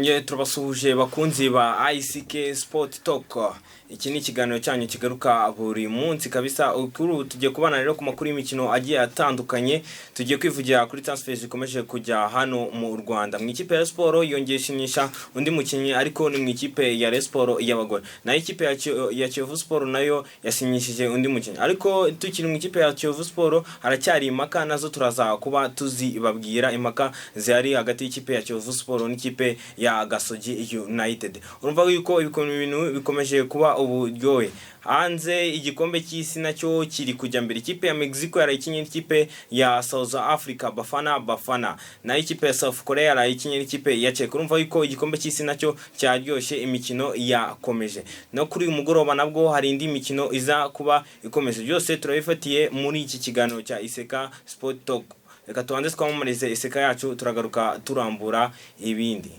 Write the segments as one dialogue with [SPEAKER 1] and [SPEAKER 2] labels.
[SPEAKER 1] Twongeye turabasuhuje bakunzi ba ICK Sport Talk. Iki ni ikiganiro cyanyu kigaruka buri munsi kabisa. Ukuru tugiye kubana rero ku makuru y'imikino agiye atandukanye. Tugiye kwivugira kuri transfer zikomeje kujya hano mu Rwanda. Mu ikipe ya Sport yongeshinyisha undi mukinyi ariko ni mu ikipe ya Sport y'abagore. Na ikipe ya Kiyovu Sport nayo yasinyishije undi mukinyi. Ariko tukiri mu ikipe ya Kiyovu Sport haracyari impaka nazo turaza kuba tuzibabwira impaka zihari hagati y'ikipe ya Kiyovu Sport n'ikipe ya Gasogi United. Urumva yuko ibintu bikomeje kuba uburyohe. Hanze igikombe cy'isi nacyo kiri kujya mbere. Ikipe ya Mexico yarayikinye ikipe ya South Africa Bafana na ikipe ya South Korea yarayikinye ikipe ya Czech. Urumva yuko igikombe cy'isi nacyo cyaryoshye, imikino yakomeje. No kuri uyu mugoroba nabwo hari indi mikino iza kuba ikomeje. Byose turabifatiye muri iki kiganiro cya Iseka Sport Talk. Reka tubanze twamamarize Iseka yacu, turagaruka turambura ibindi.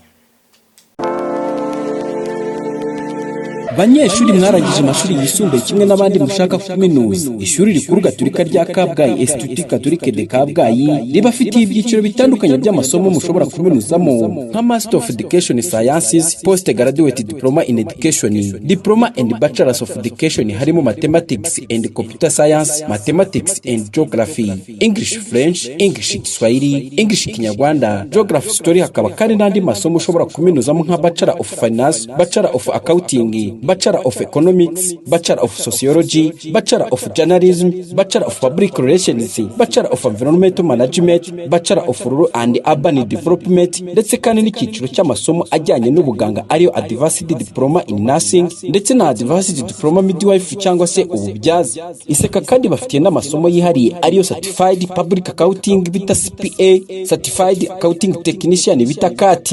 [SPEAKER 2] Banyeshuri mwarangije amashuri yisumbuye kimwe n'abandi mushaka kuminuza, ishuri rikuru Gatolika rya Kabgayi Institut Catholique de Kabgayi ribafitiye ibyiciro bitandukanye by'amasomo mushobora kuminuzamo nka Master of Education Sciences, Post Graduate Diploma in Education, Diploma and Bachelor of Education harimo Mathematics and Computer Science, Mathematics and Geography, English French, English Kiswahili, English Kinyarwanda, Geography Story, hakaba kandi n'andi masomo ushobora kuminuzamo nka Bachelor of Finance, Bachelor of Accounting, Bachelor of Economics, Bachelor of Sociology, Bachelor of Journalism, Bachelor of Public Relations, Bachelor of Environmental Management, Bachelor of Rural and Urban Development, ndetse kandi n'icyiciro cy'amasomo ajyanye n'ubuganga ariyo Advanced Diploma in Nursing ndetse na Advanced Diploma Midwife cyangwa se ububyaza. Iseka kandi bafitiye n'amasomo yihariye ariyo Certified Public Accounting bita CPA, Certified Accounting Technician bita CAT,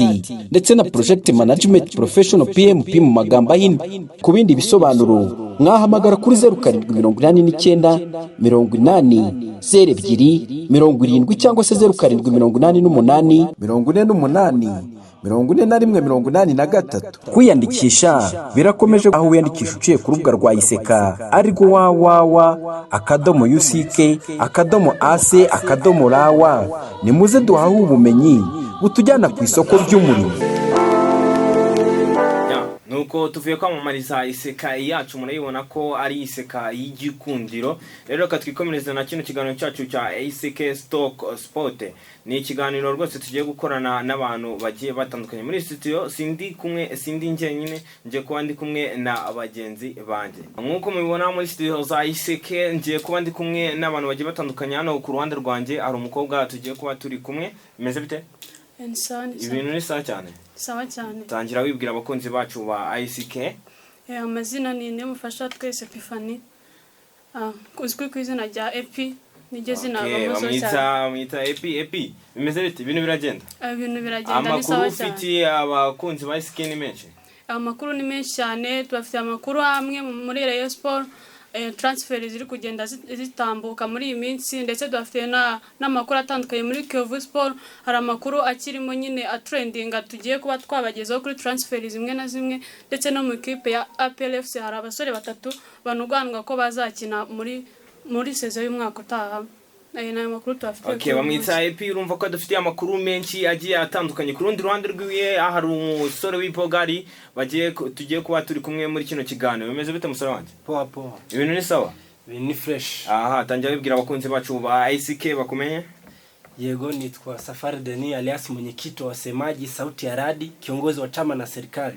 [SPEAKER 2] ndetse na Project Management Professional PMP mu magambo ahinnye. Ku bindi bisobanuro mwahamagara kuri 0789 80 02 70 cyangwa se 0788 48 41 kwiyandikisha birakomeje, aho wiyandikisha uciye ku rubuga rwa Iseka ariko www.uck.ac.rw. nimuze duhawe ubumenyi butujyana ku isoko ry'umurimo.
[SPEAKER 1] Nuko tuvuye kwamamariza Iseka yacu, murayibona ko ari Iseka y'igikundiro. Rero katwikomereza na kino kiganiro cyacu cya ICK Sport. Ni ikiganiro rwose tugiye gukorana n'abantu bagiye batandukanye muri studio. Sindi njyenyine, ngiye kuba ndi kumwe na abagenzi banje. Nkuko mubibona muri studio za ICK, ngiye kuba ndi kumwe n'abantu bagiye batandukanye. Hano ku ruhande rwanjye hari umukobwa tugiye kuba turi kumwe. Bimeze bite? Ibintu ni sawa cyane.
[SPEAKER 3] Sawa cyane.
[SPEAKER 1] Tangira wibwira abakunzi bacu ba ICK.
[SPEAKER 3] Amazina ni Ndemufasha Twese Epifani. Uzwi ku izina rya Epi. Niryo zina bamuzo cyane.
[SPEAKER 1] Mwita Epi. Bimeze bite? Ibintu biragenda?
[SPEAKER 3] Ibintu biragenda, ni sawa cyane.
[SPEAKER 1] Amakuru ufitiye abakunzi ba ICK ni menshi?
[SPEAKER 3] Amakuru ni menshi cyane. Tubafite amakuru amwe muri Rayon Sport. Transfer ziri kugenda zitambuka muri iyi minsi, ndetse dufite n'amakuru atandukanye muri Kiyovu Sport. Hari amakuru akirimo nyine atrendinga tugiye kuba twabagezaho kuri transfer zimwe na zimwe, ndetse no mu ikipe ya APLFC hari abasore batatu banuganwa ko bazakina muri saison y'umwaka utaha. Na makuru tufite.
[SPEAKER 1] Okay, bamwita EP. Urumva ko dufite amakuru menshi agiye atandukanye. Ku rundi ruhande rwiwe hari umusore w'Ipogari tugiye kuba turi kumwe muri kino kiganiro. Bimeze bite musore wanje?
[SPEAKER 4] Poa.
[SPEAKER 1] Ibintu ni sawa?
[SPEAKER 4] Ibintu ni fresh.
[SPEAKER 1] Tangira wibwira abakunzi bacu ba ICK bakumenye.
[SPEAKER 4] Yego, nitwa Safari Deni alias mwenyekiti wa wasemaji sauti ya radi, kiongozi wa chama na serikali.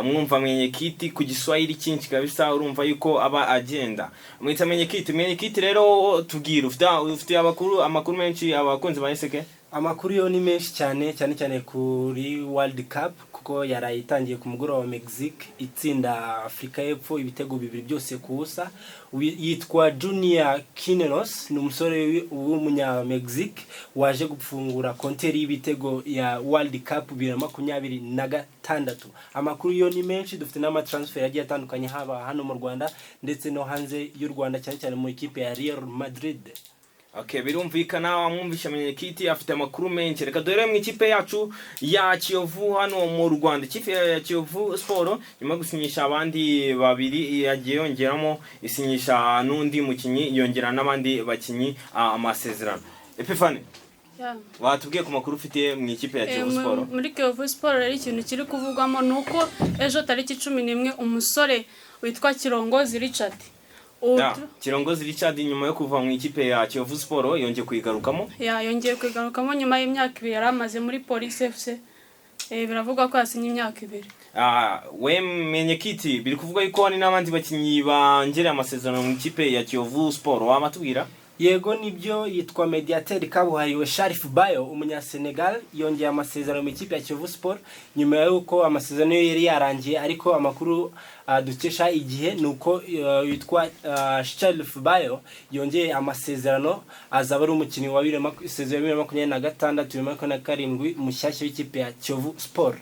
[SPEAKER 1] Mwumva mwenyekiti ku Giswahili cyinshi kabisa, urumva yuko aba agenda. Mwita mwenyekiti rero tubwira ufite amakuru menshi abakunzi ba ICK.
[SPEAKER 4] Amakuru yo ni menshi cyane kuri World Cup, kuko yarayitangiye ku mugoroba wa Mexique itsinda Afrika y'Epfo ibitego bibiri byose kuusa. Yitwa Junior Quineros, ni umusore w'umunya Mexique waje gufungura konteri y'ibitego ya World Cup 2026. Amakuru yo ni menshi, dufite n'ama transfer yagiye atandukanye haba hano mu Rwanda ndetse no hanze y'u Rwanda, cyane mu ikipe ya Real Madrid.
[SPEAKER 1] Okay, birumvikana wamwumvisha mwenyekiti afite amakuru menshi. Reka dore mu ikipe yacu ya Kiyovu hano mu Rwanda. Ikipe ya Kiyovu Sport nyuma gusinyisha abandi babiri yagiye yongeramo isinyisha n'undi mukinyi, yongera n'abandi bakinyi amasezerano. Epifani, watubwiye ku makuru ufite mu ikipe ya Kiyovu Sport.
[SPEAKER 3] Muri Kiyovu Sport rero ikintu kiri kuvugwamo nuko ejo tariki 11 umusore witwa Kirongozi Richard
[SPEAKER 1] Kirongozi Richard nyuma yo kuva mu ikipe ya Kiyovu Sport yongeye kwigarukamo
[SPEAKER 3] nyuma y'imyaka 2 yaramaze muri Police FC. Biravuga ko yasinye imyaka 2.
[SPEAKER 1] We menye kiti biri kuvuga yuko hari n'abandi bakinyi bangereye amasezerano mu ikipe ya Kiyovu Sport, wamatubwira?
[SPEAKER 4] Yego nibyo, yitwa Mediateur kabuhariwe Sharif Bayo umunya Senegal yongeye amasezerano mu ikipe ya Kiyovu Sport nyuma yuko amasezerano yari yarangiye, ariko amakuru dukesha igihe nuko yitwa Sharif Bayo yongeye amasezerano azaba ari umukinnyi wa 2026-2027 mushyashya w'ikipe ya Kiyovu Sport.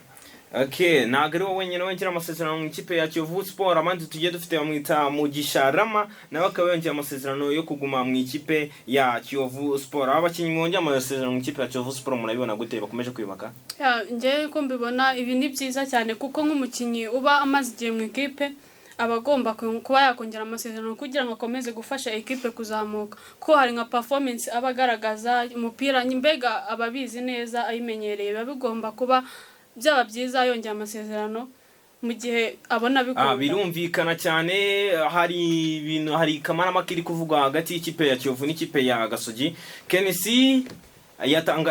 [SPEAKER 1] Okay, nagari wowe nyine wongera amasezerano mu ikipe ya Kiyovu Sport, amandi tugiye dufite bamwita Mugisha Rama nawe akaba yongera amasezerano yo kuguma mu ikipe ya Kiyovu Sport. Abakinyi mwongera amasezerano mu ikipe ya Kiyovu Sport murabibona gute bakomeje kwibaka?
[SPEAKER 3] Nje ko mbibona ibi ni byiza cyane kuko nk'umukinyi uba amaze igihe mu ikipe abagomba kuba yakongera amasezerano kugira ngo akomeze gufasha equipe kuzamuka, ko hari nka performance abagaragaza umupira mbega ababizi neza ayimenyereye babigomba kuba byaba byiza yongera amasezerano mu gihe abona bikunda.
[SPEAKER 1] Birumvikana cyane, hari kamara makiri kuvugwa hagati y'ikipe ya Kiyovu n'ikipe ya Gasogi. Kenesi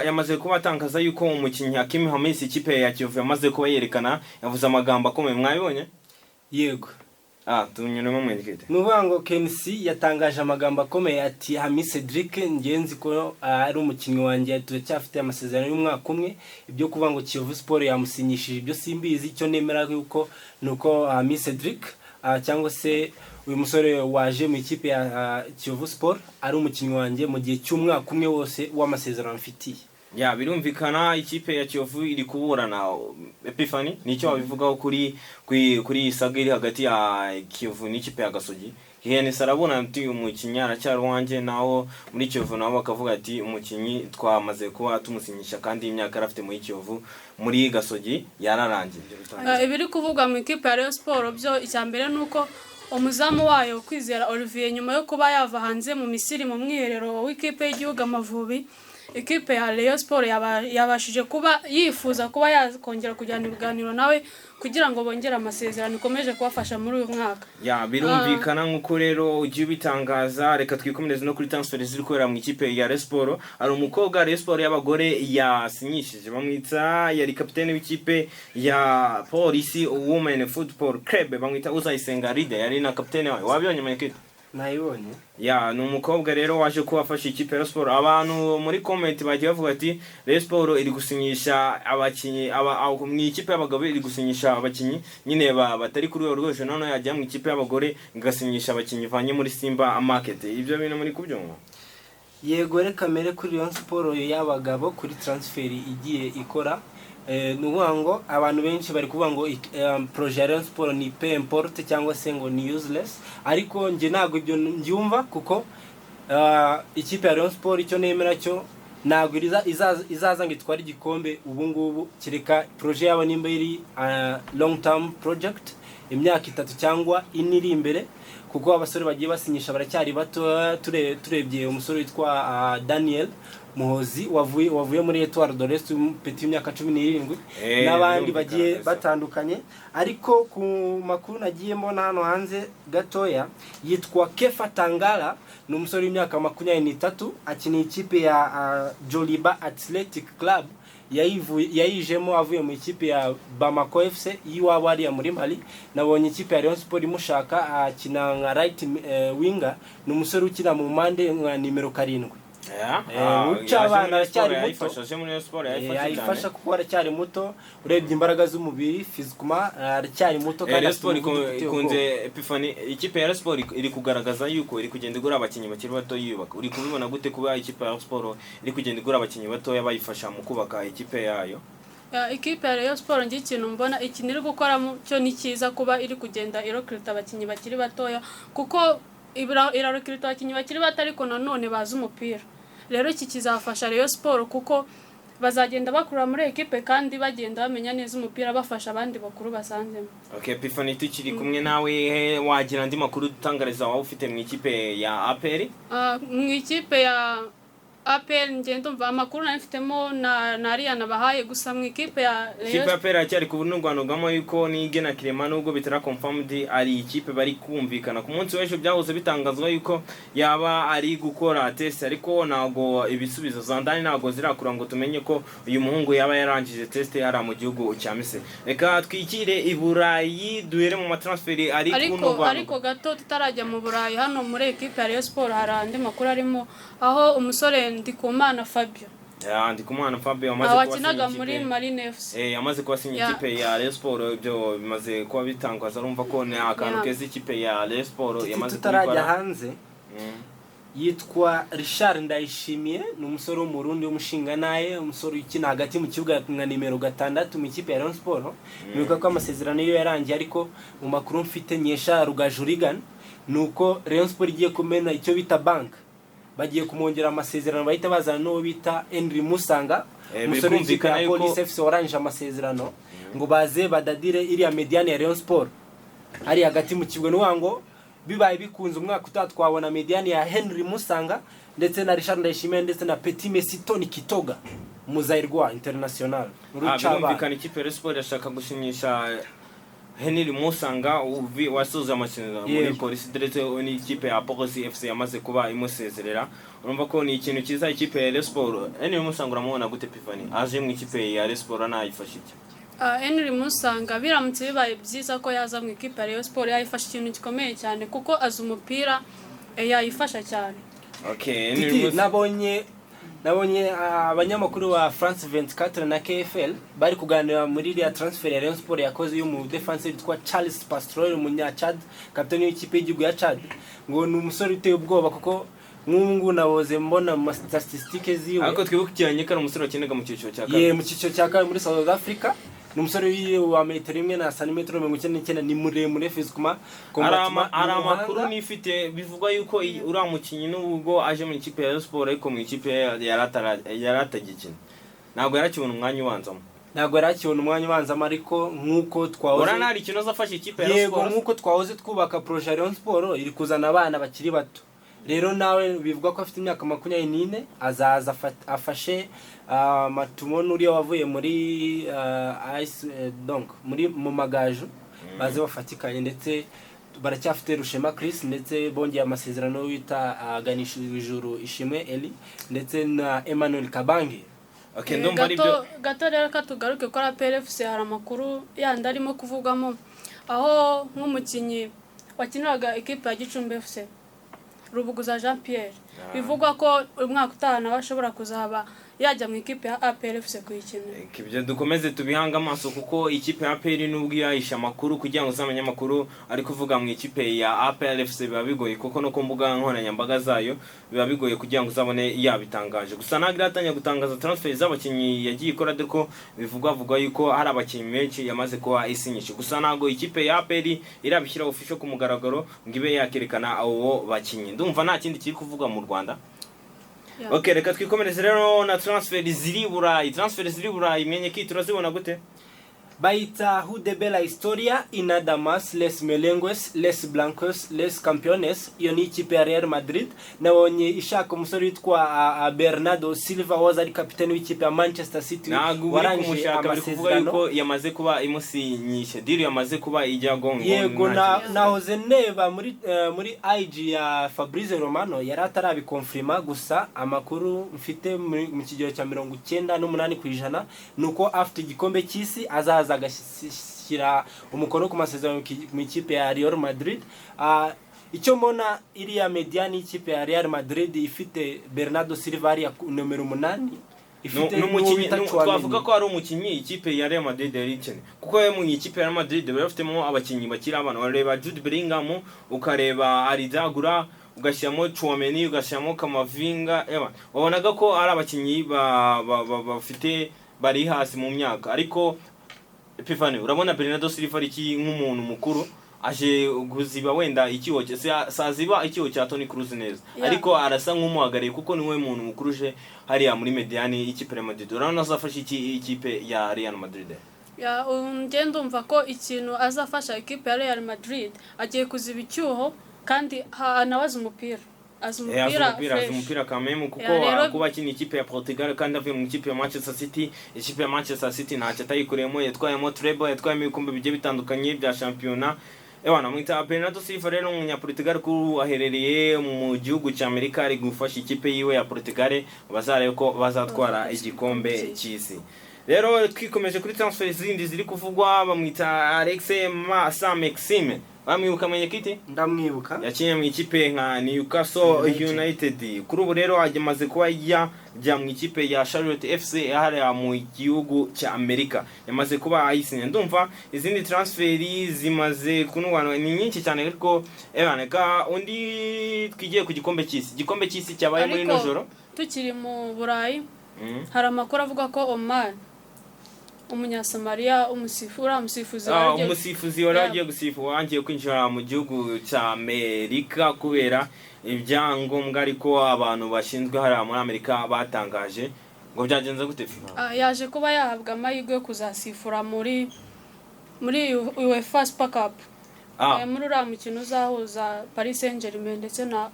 [SPEAKER 1] yamaze kuba atangaza yuko umukinnyi Hakim Hamisi ikipe ya Kiyovu yamaze kuba yerekana, yavuze amagambo akomeye, mwabibonye?
[SPEAKER 4] Yego.
[SPEAKER 1] Tunyuremo mwendikete.
[SPEAKER 4] Nuvango KMC yatangaje amagambo akomeye ati Hamis Cedric ngenzi ko ari umukinnyi wanjye turacyafite amasezerano y'umwaka umwe, ibyo kuvango Kiyovu Sport yamusinyishije ibyo simbizi, icyo nemera yuko nuko Hamis Cedric cyangwa se uyu musore waje mu ikipe ya Kiyovu Sport ari umukinnyi wanjye mu gihe cy'umwaka umwe wose w'amasezerano mfitiye.
[SPEAKER 1] Birumvikana ikipe ya Kiyovu iri kuburana. Epiphany nicyo wabivugaho kuri saga iri hagati ya Kiyovu n'ikipe ya Gasogi? Hene sarabona ati umukinnyi aracyari wanje, naho muri Kiyovu nabo bakavuga ati umukinnyi twamaze kuba tumusinyisha kandi imyaka arafite muri Kiyovu, muri Gasogi yararangiye.
[SPEAKER 3] Ibiri kuvuga mu ikipe ya Rayon Sport byo icyambere nuko umuzamu wayo Kwizera Olivier nyuma yo kuba yava hanze mu Misiri mu mwiherero w'ikipe y'igihugu Amavubi, ikipe ya Rayon Sport yabashije kuba yifuza kuba yakongera kujyana ibiganiro nawe kugira ngo bongere amasezerano ikomeje kubafasha muri uyu mwaka.
[SPEAKER 1] Birumvikana nkuko rero ugiye bitangaza. Reka twikomereze no kuri transfer ziri kwera mu ikipe ya Rayon Sport. Ari umukobwa Rayon Sport y'abagore yasinyishije, bamwita yari kapiteni w'ikipe ya Police Women Football Club, bamwita Uzayisenga Ride, yari na kapiteni wayo. Wabibonye Mekete?
[SPEAKER 4] Nayibonye.
[SPEAKER 1] Ni umukobwa rero waje kubafasha ikipe ya Sport. Abantu muri comment bagiye bavuga ati Rayon Sport iri gusinyisha abakinyi mu ikipe y'abagabo, iri gusinyisha abakinyi nyine batari kuri rwego none yajya mu ikipe y'abagore ngasinyisha abakinyi vanye muri Simba Market. Ibyo bintu muri kubyumva?
[SPEAKER 4] Yego, reka mere kuri Rayon Sport y'abagabo kuri transfer igiye ikora. Nuwango abantu benshi bari kuvuga ngo projet ya Rayon Sport ni peu importe cyangwa se ngo ni useless, ariko nje nago ibyo ndyumva kuko ikipe ya Rayon Sport icyo nemera cyo nago izaza ngo itware igikombe ubu ngubu, kireka projet yabo nimba iri long term project imyaka 3 cyangwa 4 iri imbere, kuko abasore bagiye basinyisha baracyari bato. Turebye umusore witwa Daniel Muhozi wavuye muri Etoile de l'Est petit imyaka 17 n'abandi bagiye batandukanye. Ariko ku makuru nagiye mbona hano hanze gatoya, yitwa Kefa Tangala, ni umusore w'imyaka 23 akiniye ikipe ya Joliba Athletic Club, yayijemo avuye mu ikipe ya Bamako FC yiwabo ari muri Mali. Nabonye ikipe ya Rayon Sport imushaka akina nka right winger, ni umusore ukina mu mande nka nimero 7. Abana cyari muto, yayifasha kuko aracyari muto, urebye imbaraga z'umubiri physiquement aracyari muto
[SPEAKER 1] kandi Sport ikunze. Epiphany ikipe ya Sport iri kugaragaza yuko iri kugenda igura abakinyi bakiri bato yubaka. Uri kubibona gute kuba ikipe ya Sport iri kugenda igura abakinyi bato yabayifasha mu kubaka ikipe yayo?
[SPEAKER 3] Ikipe ya Rayon Sport ngi ikintu mbona ikinira gukora cyo ni cyiza kuba iri kugenda irokrita abakinyi bakiri batoya, kuko irarokrita abakinyi bakiri bato ariko nanone bazi umupira. Rero iki kizafasha Rayon Sport kuko bazagenda bakura muri equipe kandi bagenda bamenya neza umupira bafasha abandi bakuru basanzemo.
[SPEAKER 1] Epiphany tukiri kumwe nawe, wagira andi makuru dutangariza wawe ufite mu ikipe ya APR?
[SPEAKER 3] Mu ikipe ya APR ngende umva amakuru nafitemo na Ariana bahaye gusa mu ikipe ya
[SPEAKER 1] ikipe ya pera cyari ku bunurwanugamo yuko nigena Clement nubwo bitara confirmed ari ikipe bari kumvikana ku munsi w'ejo byahoze bitangazwa yuko yaba ari gukora test ariko nago ibisubizo zandani nago zirakura ngo tumenye ko uyu muhungu yaba yarangije test ara mu gihugu cya Misiri. Reka twikire i Burayi duhere mu matransferi ari ku bunurwanugamo
[SPEAKER 3] ariko gato tutarajya mu Burayi hano muri ekipe ya Rayon Sport hari andi makuru arimo aho umusore Ndikumana Fabio
[SPEAKER 1] Ndikumana Fabio amaze kuba
[SPEAKER 3] wakinaga muri Marine FC
[SPEAKER 1] amaze kuba sinya ikipe ya Rayon Sport ibyo bimaze kuba bitangwaza urumva ko ni akantu keza ikipe ya Rayon Sport yamaze
[SPEAKER 4] kutarajya hanze. Yitwa Richard Ndayishimiye ni umusore w'umurundi w'umushinga naye umusore ukina hagati mu kibuga nka nimero 6 mu ikipe ya Rayon Sport. Nibuka ko amasezerano yo yarangiye ariko mu makuru mfite nyesha Rugajurigan nuko Rayon Sport igiye kumena icyo bita bank bagiye kumwongera amasezerano bahita bazana no bita Henry Musanga umusore w'ikipe ya Police FC Orange amasezerano ngo baze badadire iriya mediane ya Rayon Sport ari hagati mu kibuga n'uwango bibaye bikunze umwaka utatwabona mediane ya Henry Musanga ndetse na Richard Ndayishimiye ndetse na Petit Messi Tony Kitoga Muzairwa International
[SPEAKER 1] birumvikana ikipe ya Sport yashaka gushimisha Henry Musanga wasoza amasezerano muri Police ndetse ni ikipe ya Police FC yamaze kuba imusezerera urumva ko ni ikintu kiza ikipe ya Sport. Henry Musanga uramubona gute Pivani aje mu ikipe ya Sport nayifashije
[SPEAKER 3] Henry Musanga biramutse bibaye byiza ko yaza mu ikipe ya Rayon Sport yayifasha ikintu gikomeye cyane kuko azi umupira yayifasha cyane.
[SPEAKER 1] Okay,
[SPEAKER 4] nabonye abanyamakuru wa France 24 na KFL bari kuganira muri iriya transfer ya Rayon Sport yakoze y'umu defensive witwa Charles Pastrol umunya Chad kapiteni w'ikipe y'igihugu ya Chad ngo ni umusore uteye ubwoba kuko nk'ubu naboze mbona mu statistiques ziwe
[SPEAKER 1] ariko twibukiranye ko ari umusore wakenaga mu cyiciro cya kabiri
[SPEAKER 4] mu cyiciro cya kabiri muri South Africa. Ni umusore wa metero 1 na santimetero 99 ni muremure physically
[SPEAKER 1] ari amakuru nifite bivugwa yuko uramukinyi n'ubwo aje mu ikipe ya Sport ariko mu ikipe yaratagikina ntabwo yarakibona umwanya ubanzamo ariko nkuko twahoze uranari kinoza afashe ikipe ya Sport
[SPEAKER 4] yego nkuko twahoze twubaka projet ya Rayon Sport iri kuzana abana bakiri bato rero nawe bivuga ko afite imyaka 24 azaza afashe Matumono uriya wavuye muri donc muri mu magaju baze bafatikanye ndetse baracyafite Rushema Chris ndetse bongeye amasezerano wita Ganisha Ijuru Ishimwe Eli ndetse na Emmanuel Kabange.
[SPEAKER 1] Okay, ndumva ari byo
[SPEAKER 3] gato rero katugaruke ko PLFC hari amakuru yandi arimo kuvugamo aho nk'umukinyi wakiniraga equipe ya Gicumbi FC Rubuguza Jean Pierre bivugwa ko umwaka utahana bashobora kuzaba yajya mu ikipe ya APR FC kuyikina.
[SPEAKER 1] Ibyo dukomeze tubihanga amaso kuko ikipe ya APR nubwo yayisha amakuru kugira ngo uzamenye amakuru ari kuvuga mu ikipe ya APR FC biba bigoye kuko no ku mbuga nkoranyambaga zayo biba bigoye kugira ngo uzabone yabitangaje. Gusa ntabwo iratanya gutangaza transfer z'abakinnyi yagiye ikora deko bivugwa yuko hari abakinnyi benshi yamaze kuba isinyisha. Gusa ntabwo ikipe ya APR irabishyira official ku mugaragaro ngo ibe yakerekana abo bakinnyi. Ndumva nta kindi kiri kuvuga mu Rwanda.
[SPEAKER 3] Yeah.
[SPEAKER 1] Okay, reka twikomereze rero na transfer ziri Burayi menye ki turazibona gute
[SPEAKER 4] Baita Hudebela Historia Inadamas Les Melengues Les Blancos Les Campeones iyo ni ikipe ya Real Madrid nabonye ishaka umusore witwa Bernardo Silva waza ari kapiteni w'ikipe ya Manchester City
[SPEAKER 1] warangije amasezerano yuko yamaze kuba imusinyisha deal yamaze kuba ijya gongo
[SPEAKER 4] yego nahoze neba muri IG ya Fabrizio Romano yari atarabikonfirma gusa amakuru mfite mu kigero cya 98% nuko afite igikombe cy'isi azaza agashyira umukono ku masezerano mu ikipe ya Real Madrid. Icyo mbona iriya mediani ikipe ya Real Madrid ifite Bernardo Silva ari numero 8 ifite
[SPEAKER 1] n'umukinyi twavuga ko ari umukinyi ikipe ya Real Madrid yarikene kuko mu ikipe ya Real Madrid bafitemo abakinyi bakira abantu bareba Jude Bellingham ukareba Aridagura ugashyamo Chouameni ugashyamo Kamavinga wabonaga ko ari abakinyi bafite bari hasi mu myaka ariko Epifani urabona Bernardo Silva ari nk'umuntu mukuru aje guziba wenda ikiwo saziba ikiwo cya Toni Kroos neza ariko arasa nk'umuhagariye kuko niwe muntu mukuru je hariya muri mediani ikipe ya Madrid urabona azafasha ikipe ya Real Madrid
[SPEAKER 3] ngende umva ko ikintu azafasha ikipe ya Real Madrid agiye kuziba icyuho kandi anabaza umupira azi
[SPEAKER 1] umupira kamemu kuko kuba akina ikipe ya Portugal kandi avuye mu ikipe ya Manchester City. Ikipe ya Manchester City ntacyo atayikuremo, yatwayemo treble, yatwayemo ibikombe bigiye bitandukanye bya shampiyona. Ewana mwita Bernardo Silva rero umunyaportugal ko aherereye mu gihugu cya Amerika ari gufasha ikipe yiwe ya Portugal bazarebe ko bazatwara igikombe cy'isi. Rero twikomeje kuri transfer zindi ziri kuvugwa, bamwita Alexis Maxime. Bamwibuka mwenye kiti?
[SPEAKER 4] Ndamwibuka.
[SPEAKER 1] Yakinye mu ikipe nka Newcastle United. Kuri ubu rero agemaze kuba yajya mu ikipe ya Charlotte FC ahari mu gihugu cya Amerika. Yamaze kuba ayisinye. Ndumva izindi transferi zimaze kunwana ni nyinshi cyane ariko ebaneka undi twigiye ku gikombe cy'isi. Igikombe cy'isi cyabaye muri nojoro.
[SPEAKER 3] Tukiri mu Burayi. Hari amakuru avuga ko Omar Umunyasomalia umusifuzi
[SPEAKER 1] wari agiye gusifuza wangiye kwinjira mu gihugu cya Amerika kubera ibyangombwa ariko abantu bashinzwe hariya muri Amerika batangaje ngo byagenze gute FIFA.
[SPEAKER 3] Yaje kuba yahabwa amahirwe yo kuzasifura muri UEFA Super Cup. Muri uriya mukino uzahuza Paris Saint-Germain ndetse na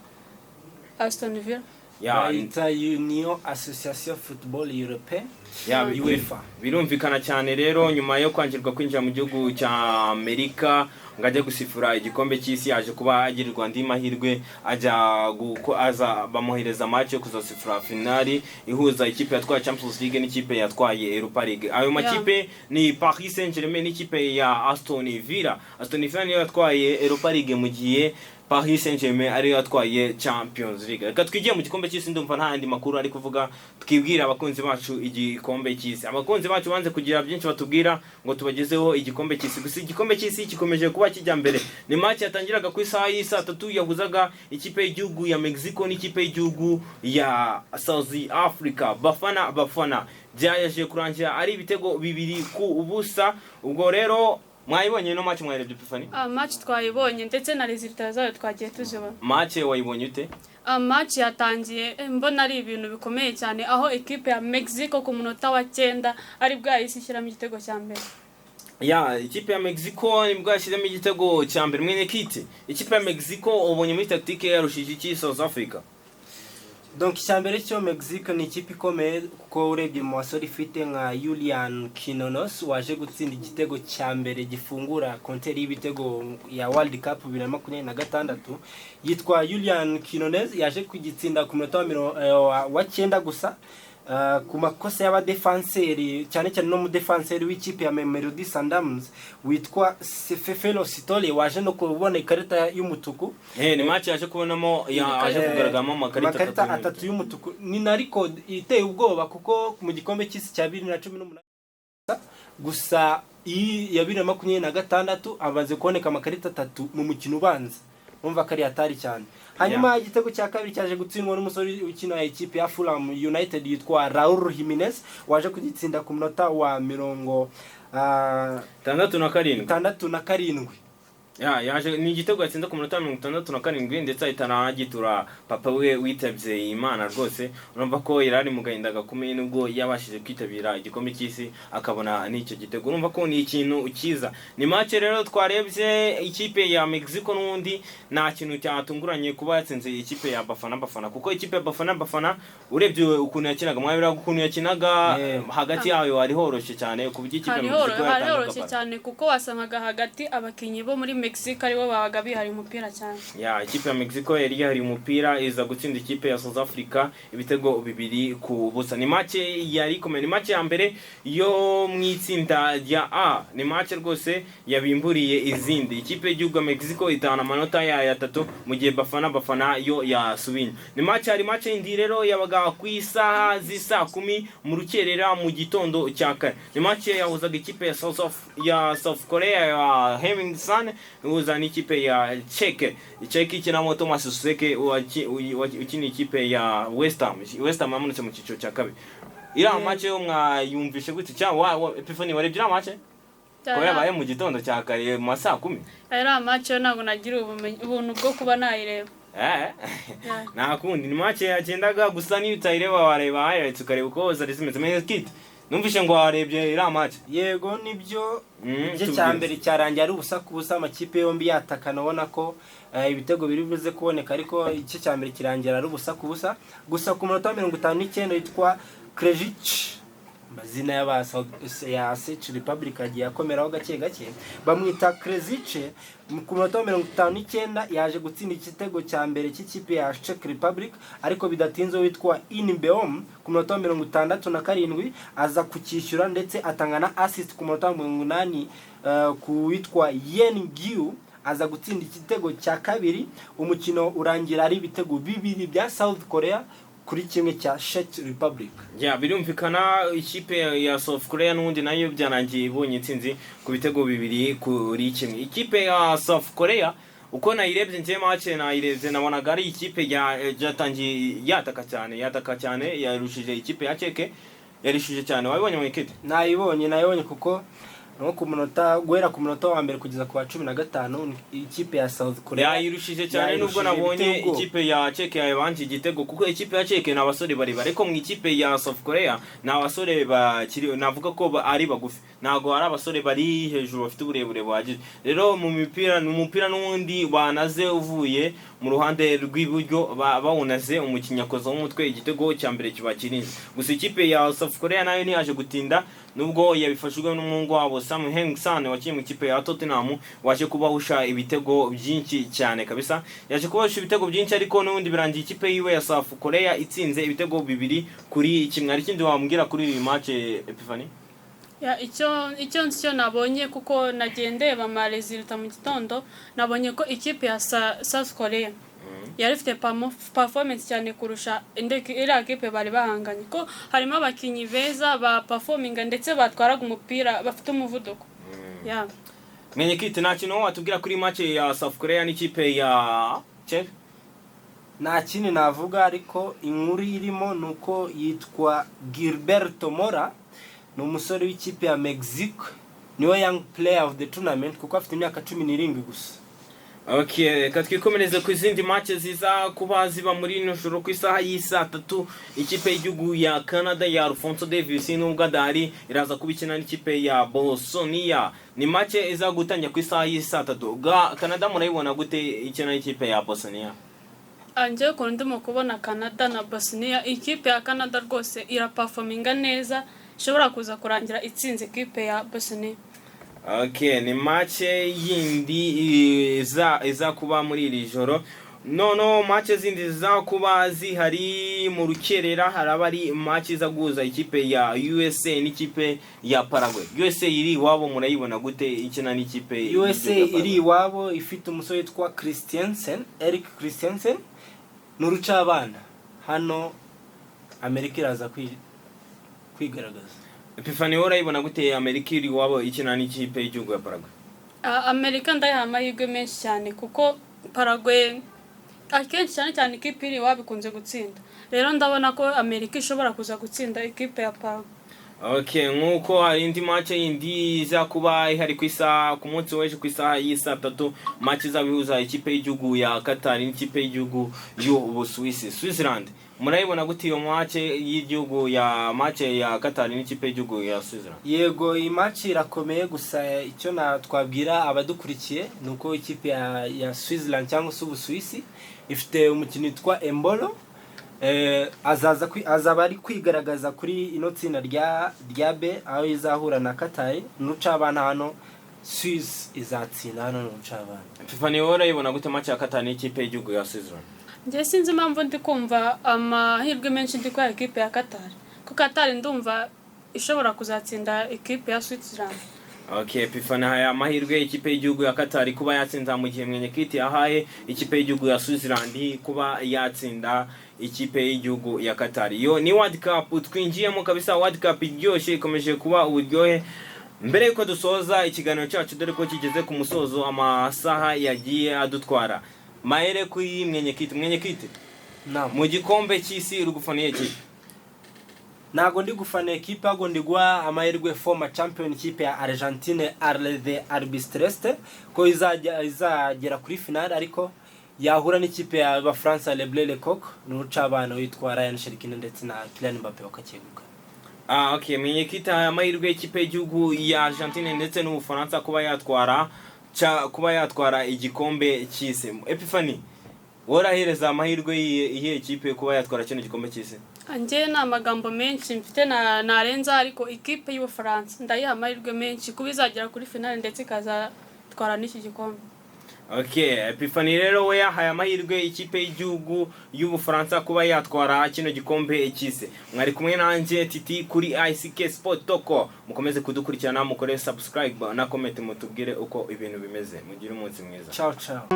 [SPEAKER 3] Aston Villa.
[SPEAKER 4] Ita Union Association Football Europe
[SPEAKER 1] UEFA. Birumvikana cyane rero nyuma yo kwangirwa kwinjira mu gihugu cya Amerika ngajya gusifura igikombe cy'isi yaje kuba agirirwa ndi mahirwe aza bamuhereza match yo kuzasifura finali ihuza ikipe yatwaye Champions League n'ikipe yatwaye Europa League. Ayo makipe ni Paris Saint-Germain n'ikipe ya Aston Villa. Aston Villa niyo yatwaye Europa League mu gihe Paris Saint-Germain ari yatwaye Champions League. Reka twigiye mu gikombe cy'isi ndumva nta andi makuru ari kuvuga, twibwira abakunzi bacu igikombe cy'isi. Abakunzi bacu banze kugira byinshi batubwira ngo tubagezeho igikombe cy'isi. Gusa igikombe cy'isi gikomeje kuba kijya mbere. Ni match yatangiraga ku isaha y'isa 3 yahuzaga ikipe y'igihugu ya Mexico n'ikipe y'igihugu ya South Africa. Bafana byaje kurangira ari ibitego 2-0. Ubwo rero mwayibonye no match mwarebye Pifani?
[SPEAKER 3] Match twayibonye ndetse na resultat zayo twagiye tuzibona.
[SPEAKER 1] Match wayibonye ute?
[SPEAKER 3] Match yatangiye mbona ari ibintu bikomeye cyane aho equipe ya Mexico ku munota wa 9 ari bwahise ishyiramo igitego cya mbere.
[SPEAKER 1] Ikipe ya Mexico ni bwashyizemo igitego cya mbere mwene kiti. Ikipe ya Mexico ubonye muri tactique yarushije iki South Africa.
[SPEAKER 4] Donc icyambere cyo Mexico ni ikipe ikomeye kuko urebye mu basore ifite nka Julian Quinones waje gutsinda igitego cya mbere gifungura konteri y'ibitego ya World Cup 2026. Yitwa Julian Quinones yaje kugitsinda ku munota wa 9 gusa. Ku makosa y'abadefanseri cyane cyane no mu defenseri w'ikipe ya Mamelodi Sundowns witwa Sefefelo Sitole waje no kubona ikarita y'umutuku.
[SPEAKER 1] Ni match yaje kubonamo yaje kugaragamo amakarita
[SPEAKER 4] 3 y'umutuku. Ni na record iteye ubwoba kuko mu gikombe cy'isi cya 2018 gusa ya 2026 abaze kuboneka amakarita 3 mu mukino ubanza. Umva kari atari cyane. Hanyuma igitego cya kabiri cyaje gutsindwa n'umusore ukina ya ikipe ya Fulham United yitwa Raul Jimenez waje kugitsinda ku munota wa 67.
[SPEAKER 1] Yaje ni igitego yatsinda ku munota 67 ndetse ahitana agitura papa we witabye Imana rwose. Urumva ko irari mu gahinda gakomeye nubwo yabashije kwitabira igikombe cy'isi akabona n'icyo gitego. Urumva ko ni ikintu ukiza. Ni match rero twarebye ikipe ya Mexico n'undi nta kintu cyatunguranye kuba yatsinze ikipe ya Bafana kuko ikipe ya Bafana urebye ukuntu yakinaga mwabira ukuntu yakinaga hagati yayo ari horoshe cyane ku by'ikipe ya Mexico
[SPEAKER 3] yaroroshye cyane kuko wasangaga hagati abakinyi bo muri Mexico aribo babaga bihari umupira cyane.
[SPEAKER 1] Ikipe ya Mexico yari yahari umupira iza gutsinda ikipe ya South Africa ibitego 2-0. Ni match yari komeye, ni match ya mbere yo mwitsinda rya A. Ni match rwose yabimburiye izindi. Ikipe y'igihugu ya Mexico itana amanota ya 3 mu gihe Bafana yo yasubinye. Ni match indi rero yabaga ku isaha zisa 10 mu rukerera mu gitondo cya kare. Ni match yahuzaga ikipe ya South Korea ya Hemingsan uza n'ikipe ya Czech ikinamo Thomas Suseke ukina ikipe ya West Ham amunutse mu cyiciro cya kabiri. Ira match yo mwayumvishe gute cyangwa Epiphany warebye match ko yabaye mu gitondo cya kare mu saa 10?
[SPEAKER 3] Ira match yo ntabwo nagira ubuntu bwo kuba nayireba.
[SPEAKER 1] Nakundi ni match yagendaga gusa ni utayireba wareba highlights ukareba uko zari zimeze kit numvishe ngo warebye iriya match.
[SPEAKER 4] yego nibyo igice
[SPEAKER 1] tubwire.
[SPEAKER 4] cya mbere cyarangiye ari ubusa ku busa, amakipe yombi yatakana ubona ko ibitego biri buze kuboneka, ariko igice cya mbere kirangira ari ubusa ku busa. Gusa ku munota wa 59 yitwa Krejci, amazina ya Czech Republic agiye akomeraho gake gake, bamwita Krejci. Ku munota wa 59 yaje gutsinda igitego cya mbere cy'ikipe ya Czech Republic, ariko bidatinze witwa Inbeom ku munota wa 67 aza kucyishyura ndetse atanga na assist ku munota wa 80 ku witwa Yen Giu aza gutsinda igitego cya kabiri. Umukino urangira ari ibitego bibiri bya South Korea kuri kimwe cya Czech Republic.
[SPEAKER 1] Birumvikana ikipe ya South Korea n'undi nayo byarangiye ibonye intsinzi ku bitego bibiri kuri kimwe. Ikipe ya South Korea uko nayirebye nje match nayirebye nabonaga ari ikipe yatangiye yataka cyane yarushije ikipe ya Czech, yarishije cyane. Wabibonye mu ikete?
[SPEAKER 4] Nayibonye kuko no ku munota guhera ku munota wa mbere kugeza ku wa 15 ikipe ya South Korea
[SPEAKER 1] yayirushije cyane, nubwo nabonye ikipe ya Czech yabanje igitego, kuko ikipe ya Czech n'abasore bari ariko mu ikipe ya South Korea n'abasore bakiri navuga ko ari bagufi, nago ari abasore bari hejuru bafite uburebure bwagije. Rero mu mupira n'undi banaze uvuye mu ruhande rw'iburyo bawunaze umukinyakozo w'umutwe, igitego cya mbere kiba kirinze. Gusa ikipe ya South Korea nayo niyaje gutinda, nubwo yabifashijwe n'umuhungu wabo Sam Heung-san wakiye mu ikipe ya Tottenham, waje kubahusha ibitego byinshi cyane kabisa. Yaje kubahusha ibitego byinshi, ariko n'ubundi birangiye ikipe yiwe ya South Korea itsinze ibitego bibiri kuri kimwe. Ari kindi wambwira kuri iyi match Epiphany?
[SPEAKER 3] icyo nabonye kuko nagendeye ba resulta mu gitondo, nabonye ko ikipe ya South Korea yari ifite performance cyane kurusha iriya ekipe bari bahanganye, ko harimo abakinnyi beza ba performinga ndetse batwaraga umupira bafite umuvuduko.
[SPEAKER 1] Menye kiti nta kintu watubwira kuri match ya South Korea n'ikipe ya Czech?
[SPEAKER 4] Nta kintu navuga, ariko inkuru irimo nuko yitwa Gilberto Mora, ni umusore w'ikipe ya Mexico, niwe young player of the tournament kuko afite imyaka 17 gusa.
[SPEAKER 1] Okay, katwikomereze ku izindi match ziza kuba ziba muri ino joro ku isaha y'isa 3. Ikipe y'igihugu ya Canada ya Alphonso Davies n'ubwo adahari iraza kubikina n'ikipe ya Bosnia. Ni match iza gutanya ku isaha y'isa 3. Canada murayibona gute ikina n'ikipe ya Bosnia?
[SPEAKER 3] Anje ko ndimo kubona Canada na Bosnia, ikipe ya Canada rwose iraperforminga neza, ishobora kuza kurangira itsinze ikipe ya Bosnia.
[SPEAKER 1] Okay, ni match yindi iza kuba muri iri joro. No match zindi za kuba zihari mu rukerera, harabari match iza guza ikipe ya USA n'ikipe ya Paraguay. USA iri wabo murayibona gute ikina n'ikipe
[SPEAKER 4] USA iri wabo ifite umusore witwa Eric Christensen n'urucabana. Hano Amerika iraza kwigaragaza.
[SPEAKER 1] Epiphany urayibona gute Amerika iri wabo ikina n'ikipe y'igihugu ya Paraguay?
[SPEAKER 3] Amerika ndayiha amahirwe menshi cyane kuko Paraguay akenshi cyane ikipe iri wabo ikunze gutsinda. Rero ndabona ko Amerika ishobora kuza gutsinda ikipe ya Paraguay.
[SPEAKER 1] Okay, nkuko hari indi match yindi iza kuba ihari ku munsi w'ejo ku isaha y'isa 3, match izabihuza ikipe y'igihugu ya Qatar n'ikipe y'igihugu y'Ubusuwisi. Switzerland murayibona gute iyo match y'igihugu ya match ya Qatar n'ikipe y'igihugu ya Switzerland?
[SPEAKER 4] Yego, iyi match irakomeye, gusa icyo twabwira abadukurikiye nuko ikipe ya Switzerland cyangwa se Ubusuwisi ifite umukino witwa Embolo, azaba ari kwigaragaza kuri ino tsinda rya B, aho izahura na Qatar n'ucabana. Hano Swiss izatsinda hano n'ucabana.
[SPEAKER 1] Epiphany urayibona gute match ya Qatar n'ikipe y'igihugu ya Switzerland?
[SPEAKER 3] Nje sinzi impamvu ndi kumva amahirwe menshi ndi kwa ekipe ya Qatar, ko Qatar ndumva ishobora kuzatsinda ekipe ya Switzerland.
[SPEAKER 1] Okay, Epiphany haya amahirwe ikipe y'igihugu ya Qatar kuba yatsinda mu gihe mwenye kiti ahaye ikipe y'igihugu ya Switzerland kuba yatsinda ikipe y'igihugu ya Qatar. Yo ni World Cup twinjiyemo kabisa, World Cup iryoshye ikomeje kuba uburyohe. Mbere yuko dusoza ikiganiro cyacu dore ko kigeze ku musozo, amasaha yagiye adutwara. Maere kuri mwenye kiti mu gikombe cy'isi rugufaniye ki?
[SPEAKER 4] Nago ndi gufana ekipe, ago ndi gwa amahirwe former champion ikipe ya Argentine Arde Albiceleste ko izagera kuri final, ariko yahura n'ikipe ya France Le Bleu Le Coq n'ucabana witwa Ryan Cherki ndetse na Kylian Mbappe wakakeguka.
[SPEAKER 1] Okay, menye kita amahirwe y'ikipe y'igihugu ya Argentine ndetse n'Ubufaransa kuba yatwara igikombe cy'isi. Epiphany, worahereza amahirwe ihe ikipe kuba yatwara kino gikombe cy'isi?
[SPEAKER 3] Anje na magambo menshi mfite narenza, ariko ikipe y'Ubufaransa ndayiha amahirwe menshi kuba izagera kuri finale ndetse ikazatwara n'iki gikombe.
[SPEAKER 1] Okay, Epiphany rero we yahaye amahirwe ikipe y'igihugu y'Ubufaransa kuba yatwara kino gikombe cy'isi. Mwari kumwe nanje Titi kuri ICK Sport Talk. Mukomeze kudukurikirana, mukore subscribe na comment mutubwire uko ibintu bimeze. Mugire umunsi mwiza.
[SPEAKER 4] Ciao ciao.